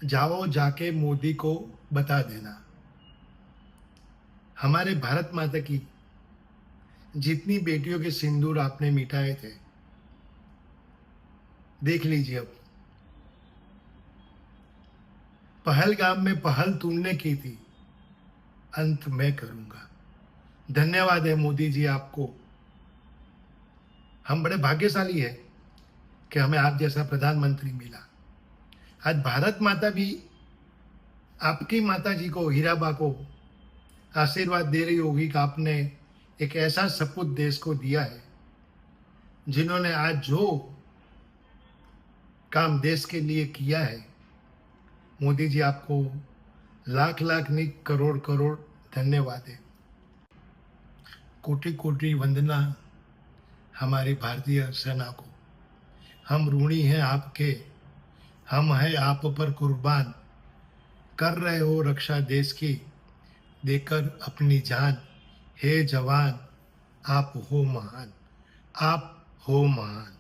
जाओ जाके मोदी को बता देना, हमारे भारत माता की जितनी बेटियों के सिंदूर आपने मिटाए थे, देख लीजिए अब। पहलगाम में पहल तुमने की थी, अंत मैं करूंगा। धन्यवाद है मोदी जी आपको। हम बड़े भाग्यशाली हैं कि हमें आप जैसा प्रधानमंत्री मिला। आज भारत माता भी आपकी माता जी को, हीराबा को आशीर्वाद दे रही होगी कि आपने एक ऐसा सपूत देश को दिया है जिन्होंने आज जो काम देश के लिए किया है। मोदी जी आपको लाख लाख नहीं, करोड़ करोड़ धन्यवाद है। कोटि कोटि वंदना हमारी भारतीय सेना को। हम ऋणी हैं आपके, हम हैं आप पर कुर्बान। कर रहे हो रक्षा देश की, देकर अपनी जान। हे जवान, आप हो महान, आप हो महान।